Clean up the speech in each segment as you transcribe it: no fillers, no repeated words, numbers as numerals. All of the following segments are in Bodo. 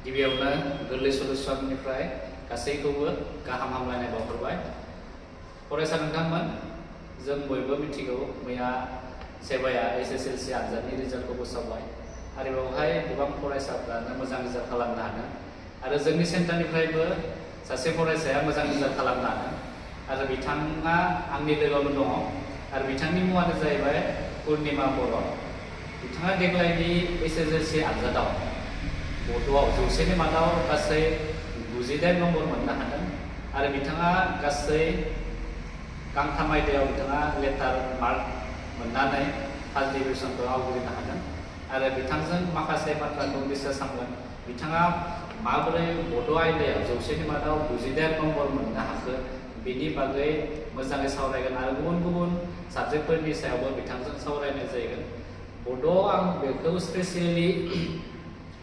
गिबियावनो गोरलै सलुसननिफ्राय गासैखौबो गाहाम हामलायनाय बावहरबाय। फरायसा नोंथांमोन, जों बयबो मिथिगौ मैया सेबाया SSLC आनजादनि रिजाल्टखौ फोसावबाय आरो बेवहाय गोबां फरायसाफ्रानो मोजां रिजाल्ट खालामनो हादों आरो जोंनि सेन्टारनिफ्रायबो सासे फरायसाया मोजां रिजाल्ट खालामनो हादों आरो बिथाङा आंनि लोगोआवनो दङ आरो बिथांनि मुङानो जाहैबाय पुर्निमा बर'। बिथाङा देग्लायनि SSLC आनजादाव बड'आव 100नि मादाव गासै 98 नम्बर मोननो हादों आरो बिथाङा गासै गांथाम आयदायाव बिथाङा लेटार मार्क मोननानै फार्स्ट डिभिजनखौ आवग्रिनो हादों आरो बिथांजों माखासे बाथ्राखौ डिसकास खालामगोन। बिथाङा माबोरै बड' आयदायाव 100नि मादाव 98 नम्बर मोननो हाखो बेनि बागै मोजाङै सावरायगोन आरो गुबुन गुबुन साबजेक्टफोरनि सायावबो बिथांजों सावरायनाय जागोन। बड'आव आं बेखौ स्पेसियेलि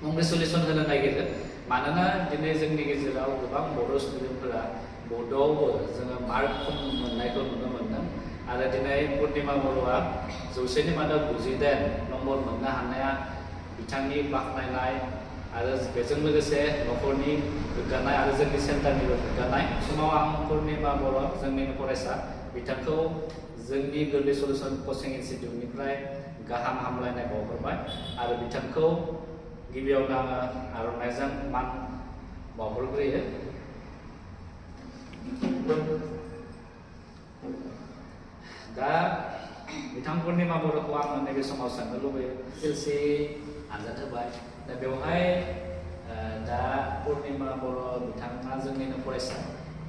कंग्रेसुलेसन होनो नागिरो, मानोना दिनै जोंनि गेजेराव गोबां बर' स्टुडेन्टफोरा बड'आवबो जोङो मार्क खम मोननायखौ नुनो मोन्दों आरो दिनै पुर्निमा बर'आ 100नि मादाव 98 नम्बर मोननो हानाया बिथांनि बाख्नायनाय आरो बेजों लोगोसे न'खरनि गोग्गानाय आरो जोंनि सेन्टारनिबो गोग्गानाय। समाव आं पुर्निमा बर' जोंनि फरायसा बिथांखौ जोंनि गोरलै सलुसन कचिं इनस्टिटिउटनिफ्राय गाहाम हामलायनाय बावहरबाय आरो बिथांखौ गिबियावनो आङो आर'नाइजों मान बावहरग्रोयो। दा बिथां पुर्निमा बर'खौ आङो नैबे समाव सोंनो लुबैयो, SSLC आनजाद होबाय, दा बेवहाय दा पुर्निमा बर' बिथाङा जोंनिनो फरायसा,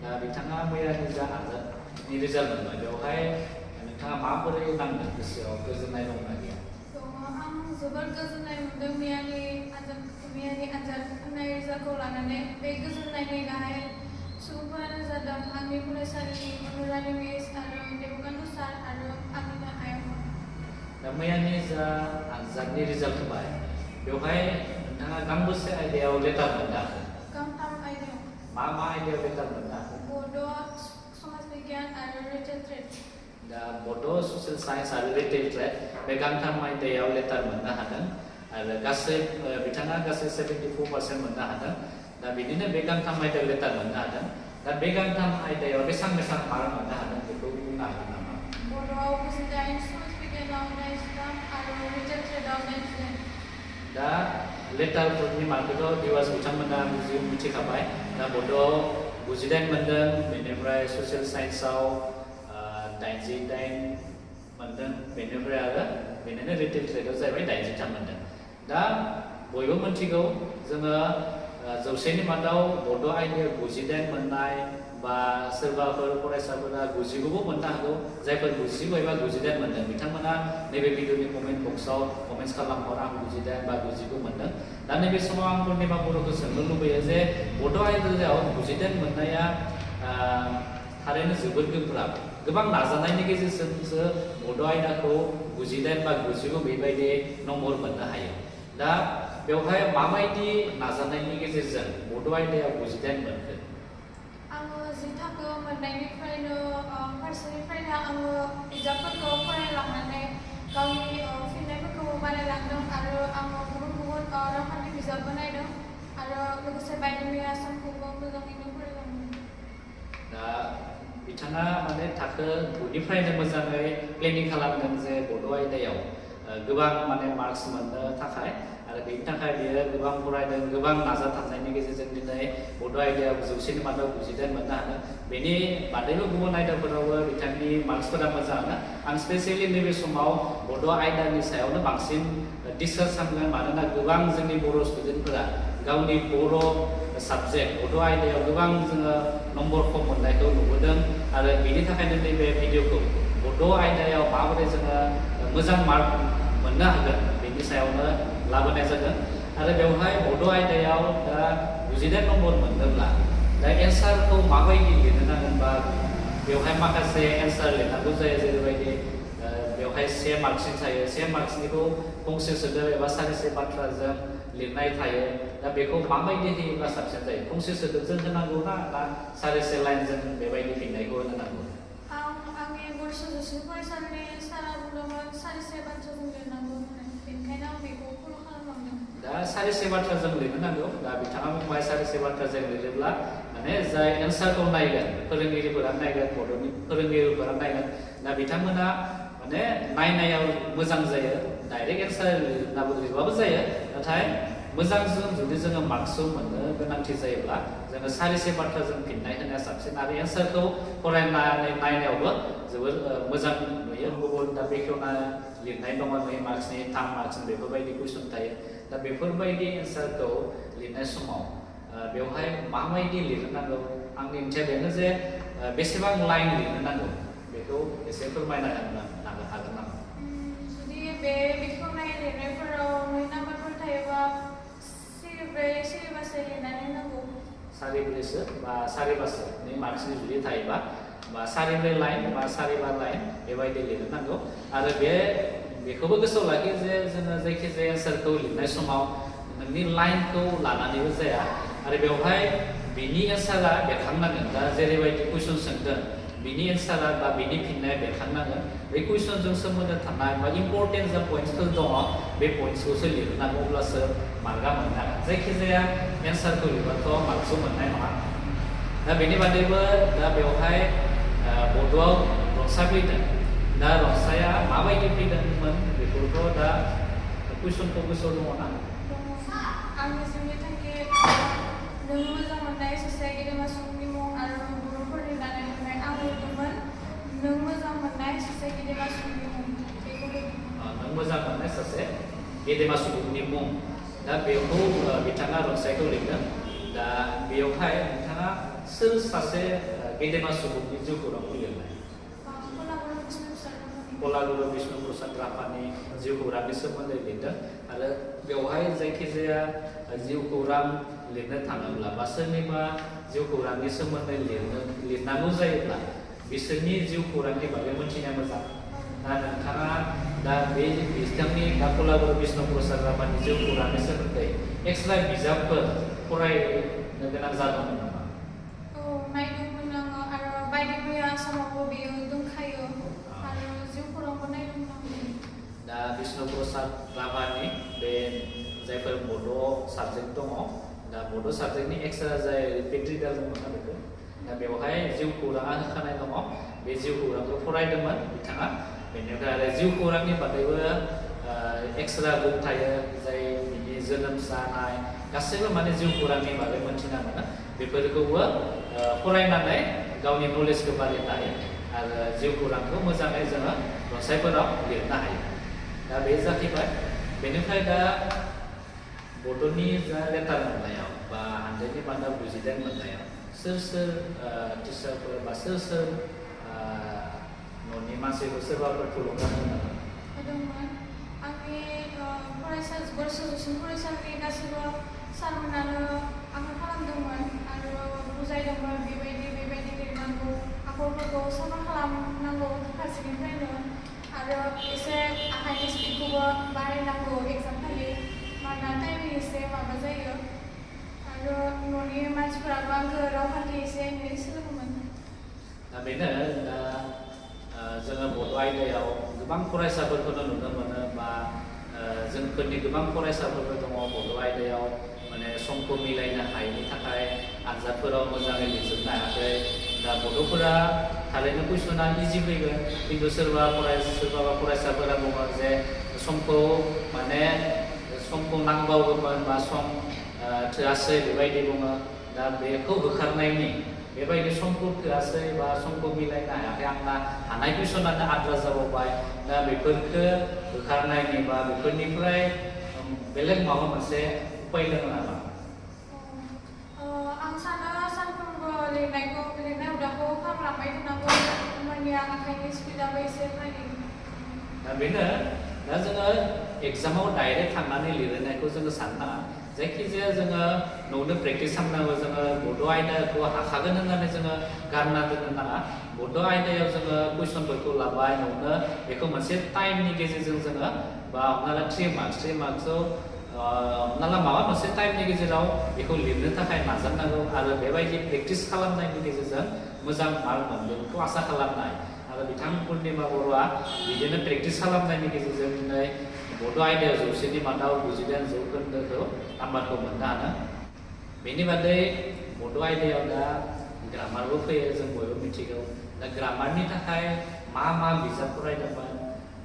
दा बिथाङा मैयानि जा आनजादनि रिजाल्ट मोनबाय, बेवहाय नोंथाङा माबोरै नांदों, गोसोआव गोजोननाय दंना गैया? आं जोबोर गोजोननाय मोनदों मैयानि आनजाद होनाय रिजाल्टखौ लानानै। बे गोजोननायनि गाहाय सुबुंफोरानो जादों आंनि फरायसालिनि अनुरानि मिस आरो देबकान्त सार आरो आंनिनो आयंमोन। दा मैयानि जा आनजादनि रिजाल्ट होबाय, बेवहाय नोंथाङा गांबेसे आयदायाव लेटार मोननो हाखो? गांथाम आयदायाव। मा आयदायाव लेटार मोननो हाखो? बड', समाज बिगियान आरो रिटेल ट्रेड। दा बड', ससियेल साइन्स आरो रिटेल ट्रेड बे गांथाम आयदायाव लेटार मोननो हादों आरो बिथाङा गासै 74% मोननो हादों। दा बिदिनो बे गांथाम आयदायाव लेटार मोननो हादों। दा बे गांथाम आयदायाव बेसेबां मार्क मोननो हादों बेखौ बुंनो हागोन नामा? बड'आव 98, समाज बिगियानाव 93 आरो रिटेल ट्रेडआव 99। दा लेटारफोरनि मार्कखौथ' भिवार्स बिथांमोना मिथिखाबाय। दा बड'आव 98 मोनदों, बेनिफ्राय ससियेल साइन्सआव 88 मोनदों, बेनिफ्राय आरो बेनिनो रिटेल ट्रेडआव जाहैबाय 93 मोनदों। दा बयबो मिथिगौ जोङो 100नि मादाव बड' आयदायाव 98 मोननाय बा सोरबाफोर फरायसाफोरा 99बो मोननो हागौ। जायफोर 90 एबा 98 मोनदों बिथांमोना नैबे भिडिअनि कमेन्ट बक्सआव कमेन्ट्स खालामहर आं 98 बा 99 मोनदों। दा नैबे समाव आं पुर्निमा बर'खौ सोंनो लुबैयो जे बड' आयदायाव 98 मोननाया थारैनो जोबोद गोब्राब। गोबां नाजानायनि गेजेरजोंसो बड' आयदाखौ 98 बा 99 बेबायदि नम्बर मोननो हायो। दा बेवहाय माबायदि नाजानायनि गेजेरजों बड' आयदायाव 98 मोनखो? आङो 10 थाखो मोननायनिफ्रायनो फारसेनिफ्रायनो आङो बिजाबफोरखौ फरायलांनानै गावनि फिननायफोरखौ बानायलांदों आरो आङो गुबुन गुबुन रावखान्थि बिजाबबो नायदों आरो लोगोसे बायदि मैया सानखौबो मोजाङैनो फरायलांदों। दा बिथाङा माने थाखो 9निफ्रायनो मोजाङै प्लेनिं खालामदों जे बड' आयदायाव गोबां माने मार्क्स मोननो थाखाय आरो बेनि थाखाय बियो गोबां फरायदों, गोबां नाजाथाबनायनि गेजेरजों दिनै बड' आयदायाव 100नि मादाव 98 मोननो हादों। बेनि बादैबो गुबुन आयदाफोरावबो बिथांनि मार्क्सफोरा मोजाङानो। आं स्पेसियेलि नैबे समाव बड' आयदानि सायावनो बांसिन डिसकास खालामगोन, मानोना गोबां जोंनि बर' स्टुडेन्टफोरा गावनि बर' साबजेक्ट बड' आयदायाव गोबां जोङो नम्बर खम मोननायखौ नुबोदों आरो बेनि थाखायनो नैबे भिडिअखौ बड' आयदायाव माबोरै जोङो मोजां मार्क मोननो हागोन बेनि सायावनो लाबोनाय जादों। आरो बेवहाय बड' आयदायाव दा 98 नम्बर मोनदोंब्ला दा एन्सारखौ माबायदि लिरनो नांगोन, बा बेवहाय माखासे एन्सार लिरनांगौ जायो, जेरैबायदि बेवहाय 1 मार्कसिम थायो, 1 मार्कसनिखौ फंसे सोदोब एबा सारिसे बाथ्राजों लिरनाय थायो। दा बेखौ माबायदि होयोब्ला साबसिन जायो? फंसे सोदोबजों होनांगौ ना सारिसे लाइनजों बेबायदि फिननायखौ होनो नांगौ? आंनि गुरसुजोसिं फरायसालिनि सारा बुंदोंमोन सारिसे बाथ्राजों लिरनांगौ होननानै, बेनिखायनो आं बेखौ फल' खालामलांदों। दा सारिसे बाथ्रा जों लिरनो नांगौ दा बिथाङा बुंबाय सारिसे बाथ्रा जों लिरोब्ला माने जाय एन्सारखौ नायगोन फोरोंगिरिफोरा नायगोन बड'नि फोरोंगिरिफोरा नायगोन दा बिथांमोना माने नायनायाव मोजां जायो डाइरेक्ट एन्सार लिरबाबो जायो नाथाय मोजां जों जुदि जोङो मार्क्सखौ मोननो गोनांथि जायोब्ला जोङो सारिसे बाथ्रा जों फिननाय होनाया साबसिन आरो एन्सारखौ फरायनानै नायनायावबो जोबोर मोजां नुयो गुबुन दा बेखेवना लिरनाय दङ 2 मार्क्सनि 3 मार्क्सनि बेफोरबायदि कुइसन थायो दा बेफोरबायदि एन्सारखौ लिरनाय समाव बेवहाय माबायदि लिरनो नांगौ आंनि ओंथिया बेनो जे बेसेबां लाइन लिरनो नांगौ बेखौ एसे फोरमायना होनो हागोन नामा जुदि बे बेखेवनाय लिरनायफोराव 2 नाम्बारफोर थायोबा सारिबासो लिरनानै नांगौ सारिब्रैसो बा सारिबासो 2 मार्क्सनि जुदि थायोबा बा 4 लाइन बा 4 लाइन बेबायदि लिरनो नांगौ आरो बेखौबो गोसोआव लाखि जे जोङो जायखिजाया एन्सारखौ लिरनाय समाव नोंनि लाइनखौ लानानैबो जाया आरो बेवहाय बिनि एन्सारा बेरखांनांगोन दा जेरैबायदि कुइसन सोंदों बिनि एन्सारा बा बिनि फिननाया बेरखांनांगोन बे कुइसनजों सोमोन्दो थानाय बा इम्परटेन्ट जा पइन्ट्सफोर दङ बे पइन्ट्सखौसो लिरनांगौ अब्लासो मार्कआ मोननो हागोन जायखिजाया एन्सारखौ लिरबाथ' मार्क्सखौ मोननाय नङा दा बेनि बादैबो दा बेवहाय बड'आव रंसा फैदों दा रंसाया माबायदि फैदोंमोन बेखौथ' दा कुइसनखौ गोसोआव दङ ना आंनि जोंनि थांखि नों मोजां मोननाय सासे गेदेमा सुबुंनि मुं आरो बर'फोरनि दानाय लुनाय आं लिरदोंमोन नों मोजां मोननाय सासे गेदेमा सुबुंनि मुं बेखौ नों मोजां मोननाय सासे गेदेमा सुबुंनि मुं दा बेखौ बिथाङा रंसायखौ लिरदों दा बेवहाय नोंथाङा सोर सासे गेदेमा सुबुंनि जिउ खौरांखौ लिरनाय कलागुरु विष्णु प्रसाद राभानि जिउ खौरांनि सोमोन्दै लिरदों आरो बेवहाय जायखिजाया जिउ खौरां लिरनो थाङोब्ला बा सोरनिबा जिउ खौरांनि सोमोन्दै लिरनांगौ जायोब्ला बिसोरनि जिउ खौरांनि बागै मोनथिनाया मोजां दा नोंथाङा दा बे बिथांनि दा कलागुरु विष्णु प्रसाद राभानि जिउ खौरांनि सोमोन्दै एक्सट्रा बिजाबफोर फरायनो गोनां जादोंमोन नामा नायदोंमोन आङो आरो बायदि मैया आसामावबो बेयो दंखायो आरो जिउ खौरांबो नायदोंमोन दा विष्णु प्रसाद राभानि बे जायफोर बड' साबजेक्ट दङ दा बड' साबजेक्टनि एक्सट्रा जाय पेट्रिकेल दंमोन बेखौ दा बेवहाय जिउ खौराङा होखानाय दङ बे जिउ खौरांखौ फरायदोंमोन बिथाङा बेनिफ्राय आरो जिउ खौरांनि बादैबो एक्सट्रा बुक थायो जाय बिनि जोनोम जानाय गासैबो माने जिउ खौरांनि बागै मोनथिना मोनो बेफोरखौबो फरायनानै गावनि नलेजखौ बारायनो हायो आरो जिउ खौरांखौ मोजाङै जोङो रनसायफोराव लिरनो हायो दा बे जाहैबाय बेनिफ्राय दा बड'नि जा लेटार मोननायाव बा 100नि मादाव 98 मोननायाव सोर टिचारफोर बा सोर न'नि मानसिफोर सोरबाफोर थुलुंगा होदोंमोन आंनि गोसोजों फरायसालिनि गासैबो सारमोनानो आंखौ खालामदोंमोन आरो बुजायदोंमोन बेबायदि लिरनांगौ आखरफोरखौ साफा खालामनांगौ फारसेनिफ्रायनो आरो एसे आखाइनि स्पिडखौबो बारायनांगौ एग्जाम खालि मानोना टाइमनि एसे माबा जायो आरो न'नि मानसिफोराबो आंखौ रावखान्थि एसे एनै सोलोङोमोन दा बेनो दा जोङो बड' आयदायाव गोबां फरायसाफोरखौनो नुनो मोनो बा जोंफोरनि गोबां फरायसाफोरबो दङ बड' आयदायाव माने समखौ मिलायनो हायैनि थाखाय आनजादफोराव मोजाङै लिरजोबनो हायाखै दा बड'फोरा थारैनो कुइसना इजि फैगोन खिन्थु सोरबाबा फरायसाफोरा बुङो जे समखौ नांबावगौमोन बा सम थोआसै बेबायदि बुङो दा बेखौ होखारनायनि बेबायदि समखौ थोआसै बा समखौ मिलायनो हायाखै आंना हानाय कुइसनानो आद्रा जाबावबाय दा बेफोरखौ होखारनायनि बा बेफोरनिफ्राय बेलेग माबा मोनसे उपाय दङ नामा आं सानो सानफ्रोमबो लिरनाय हुदाखौ खालामलांबाय थानांगौ होमबानिया आखाइनि स्पिडाबो एसे फैयो दा बेनो दा जोङो एग्जामाव डाइरेक्ट थांनानै लिरनायखौ जोङो साननाङा जायखिजाया जोङो न'आवनो प्रेक्टिस खालामनांगौ जोङो बड' आयदाखौ हाखागोन होननानै जोङो गारना दोननो नाङा बड' आयदायाव जोङो कुइसनफोरखौ लाबाय न'आवनो बेखौ मोनसे टाइमनि गेजेरजों जोङो बा हमना ला 3 मार्क्सआव हमना ला माबा मोनसे टाइमनि गेजेराव बेखौ लिरनो थाखाय नाजानांगौ आरो बेबायदि प्रेक्टिस खालामनायनि गेजेरजों मोजां मार्क मोनगोनखौ आसा खालामनाय आरो बिथां पुर्निमा बर'आ बिदिनो प्रेक्टिस खालामनायनि गेजेरजों दिनै बड' आयदायाव 100नि मादाव 98 जौखोन्दोखौ नाम्बारखौ मोननो हादों। बेनि बादै बड' आयदायाव दा ग्रामारबो फैयो, जों बयबो मिथिगौ। दा ग्रामारनि थाखाय मा बिजाब फरायदोंमोन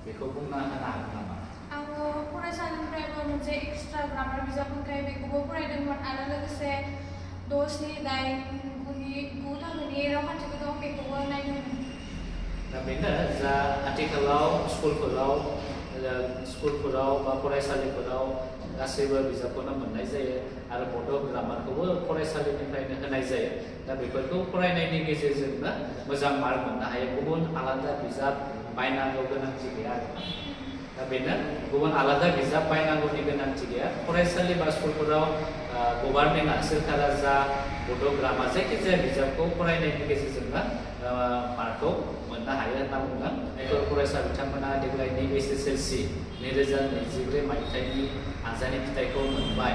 बेखौ बुंना होनो हागोन नामा? आङो फरायसालिनिफ्रायबो मोनसे एक्सट्रा ग्रामार बिजाब मोनखायो, बेखौबो फरायदोंमोन आरो लोगोसे 10 नि 8 9 थाखोनि रावखान्थिबो दं, बेखौबो नायदोंमोन। दा बेनो जा आथिखालाव स्कुलफोराव बा फरायसालिफोराव गासैबो बिजाबखौनो मोननाय जायो आरो बड' ग्रामारखौबो फरायसालिनिफ्रायनो होनाय जायो। दा बेफोरखौ फरायनायनि गेजेरजोंनो मोजां मार्क मोननो हायो। गुबुन आलादा बिजाब बायनांगौ गोनांथि गैया आरो। दा बेनो गुबुन आलादा बिजाब बायनांगौनि गोनांथि गैया। फरायसालि बा स्कुलफोराव गभार्नमेन्टआ सोरखारा जा बड' ग्रामार जायखिजाया बिजाबखौ फरायनायनि गेजेरजोंनो मार्कखौ मोननो हायो होनना बुंदों। जायफोर फरायसा बिथांमोना देग्लायनि SSLC 2024 मायथाइनि आनजादनि फिथाइखौ मोनबाय,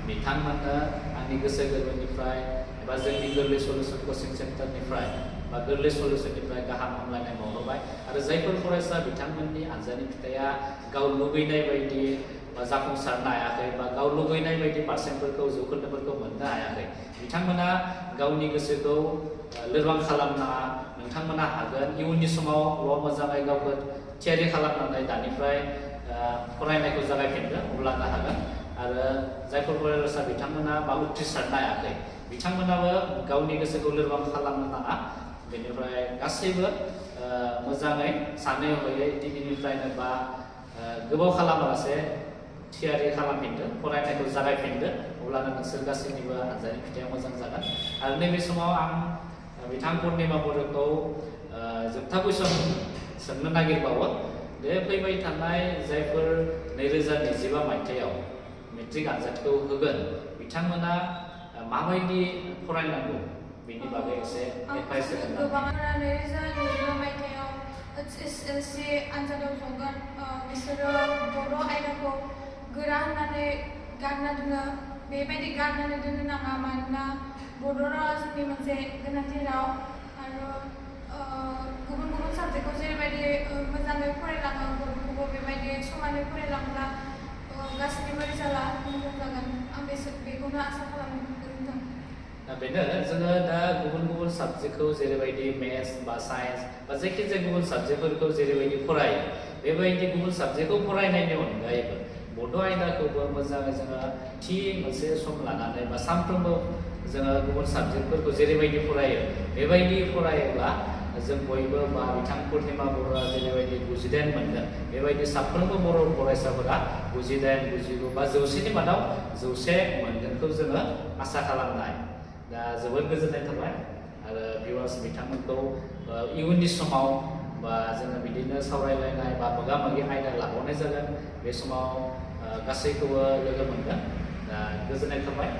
बिथांमोननो आंनि गोसो गोरबोनिफ्राय एबा जोंनि गोरलै सल्युसन कचिं सेन्टारनिफ्राय बा गोरलै सल्युसननिफ्राय गाहाम हामलायनाय बावहरबाय। आरो जायफोर फरायसा बिथांमोननि आनजादनि फिथाइया गाव लुबैनाय बायदि बा जाफुंसारनो हायाखै बा गाव लुबैनाय बायदि पारसेन्टफोरखौ जौखोन्दोफोरखौ मोननो हायाखै, बिथांमोना गावनि गोसोखौ लोरबां खालामनाङा। नोंथांमोना हागोन। इयुननि समावल' मोजाङै गावखौ थियारि खालामनानै दानिफ्राय फरायनायखौ जागायफिनदो, अब्लानो हागोन। आरो जायफोर फरायसा बिथांमोना बा उथ्रिसारनो हायाखै, बिथांमोनाबो गावनि गोसोखौ लोरबां खालामनो नाङा। बेनिफ्राय गासैबो मोजाङै सानै हयै दिनैनिफ्रायनो बा गोबाव खालामालासे थियारि खालामफिनदो, फरायनायखौ जागायफिनदो, अब्लानो नोंसोर गासैनिबो आनजादनि फिथाइया मोजां जागोन। आरो नैबे समाव आं बिथां पुर्निमा बर'खौ जोबथा कुइसन सोंनो नागिरबावो। बे फैबाय थानाय जायफोर 2025 मायथाइयाव मेट्रिक आनजादखौ होगोन, बिथांमोना माबायदि फरायनांगौ बेनि बागै एसे एडभाइस होगोन? गोबाङानो 2025 मायथाइयाव SSLC आनजादाव जगोन, बिसोरो बर' आयदाखौ गोरा होननानै गारना दोनो। बेबायदि गारनानै दोननो नाङा, मानोना बर' रावा जोंनि मोनसे गोनांथि राव। आरो गुबुन साबजेक्टखौ जेरैबायदि मोजाङै फरायलाङो, बर'खौबो बेबायदि समानै फरायलांब्ला गासैनिबो रिजाल्टआ मोजां जागोन। आं बेखौनो आसा खालामो। दा बेनो जोङो दा गुबुन साबजेक्टखौ जेरैबायदि मेथ्स बा साइन्स बा जायखिजाया गुबुन साबजेक्टफोरखौ जेरैबायदि फरायो, बेबायदि गुबुन साबजेक्टखौ फरायनायनि अनगायैबो बड' आयदाखौबो मोजाङै जोङो थि मोनसे सम लानानै बा सानफ्रोमबो जोङो गुबुन साबजेक्टफोरखौ जेरैबायदि फरायो, बेबायदि फरायोब्ला जों बयबो बा बिथां पुर्निमा बर'आ जेरैबायदि 99 मोनदों, बेबायदि साफ्रोमबो बर' फरायसाफोरा 99, 99 बा 100नि मादाव 100 मोनगोनखौ जोङो आसा खालामनाय। दा जोबोद गोजोननाय थाबाय। आरो भिउवार्स बिथांमोनखौ इयुननि समाव बा जोङो बिदिनो सावरायलायनाय बा मोगा-मोगि आयदा लाबावनाय जागोन। बे समाव गासैखौबो लोगो मोनगोन। दा गोजोननाय थाबाय।